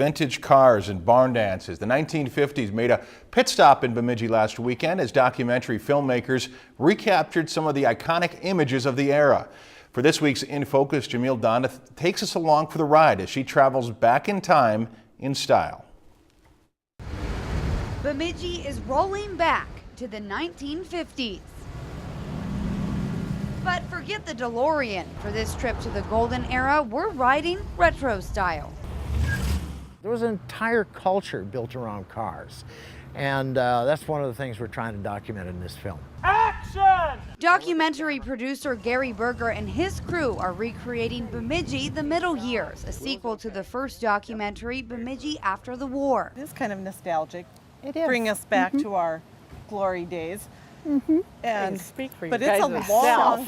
Vintage cars and barn dances. The 1950s made a pit stop in Bemidji last weekend as documentary filmmakers recaptured some of the iconic images of the era. For this week's In Focus, Jamil Donath takes us along for the ride as she travels back in time in style. Bemidji is rolling back to the 1950s. But forget the DeLorean. For this trip to the golden era, we're riding retro style. There was an entire culture built around cars, and that's one of the things we're trying to document in this film. Action! Documentary producer Gary Berger and his crew are recreating Bemidji the Middle Years, a sequel to the first documentary, Bemidji After the War. It is kind of nostalgic. It is. Bring us back to our glory days. And speak for you but guys it's a long.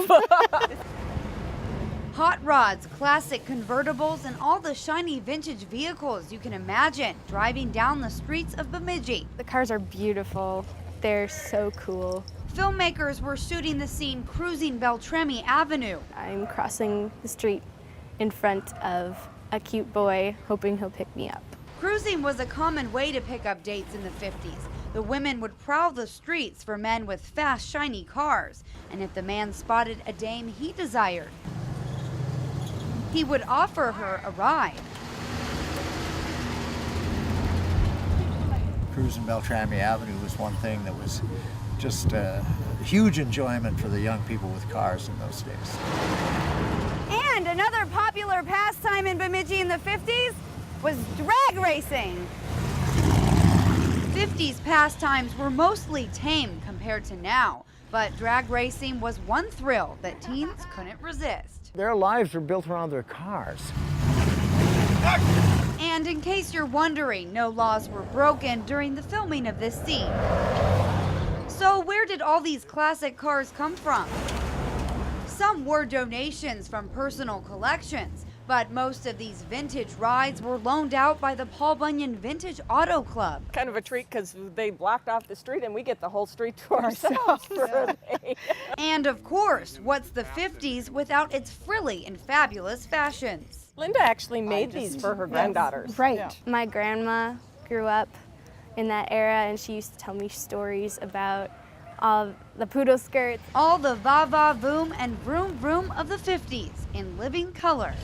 Hot rods, classic convertibles, and all the shiny vintage vehicles you can imagine driving down the streets of Bemidji. The cars are beautiful. They're so cool. Filmmakers were shooting the scene cruising Beltrami Avenue. I'm crossing the street in front of a cute boy, hoping he'll pick me up. Cruising was a common way to pick up dates in the 50s. The women would prowl the streets for men with fast, shiny cars. And if the man spotted a dame he desired, he would offer her a ride. Cruising Beltrami Avenue was one thing that was just a huge enjoyment for the young people with cars in those days. And another popular pastime in Bemidji in the 50s was drag racing. 50s pastimes were mostly tame compared to now, but drag racing was one thrill that teens couldn't resist. Their lives were built around their cars. And in case you're wondering, no laws were broken during the filming of this scene. So where did all these classic cars come from? Some were donations from personal collections, but most of these vintage rides were loaned out by the Paul Bunyan Vintage Auto Club. Kind of a treat because they blocked off the street and we get the whole street to ourselves for a day. And of course, what's the 50s without its frilly and fabulous fashions? Linda actually made these for her granddaughters. Right. Yeah. My grandma grew up in that era, and she used to tell me stories about all the poodle skirts. All the va-va-voom and vroom-vroom of the 50s in living color.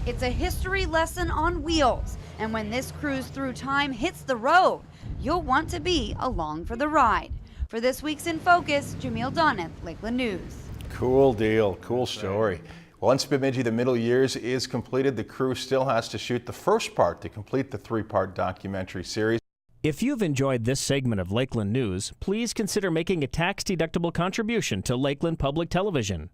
It's a history lesson on wheels, and when this cruise through time hits the road, you'll want to be along for the ride. For this week's In Focus, Jamil Donath, Lakeland News. Cool deal, cool story. Once Bemidji the Middle Years is completed, the crew still has to shoot the first part to complete the three-part documentary series. If you've enjoyed this segment of Lakeland News, please consider making a tax-deductible contribution to Lakeland Public Television.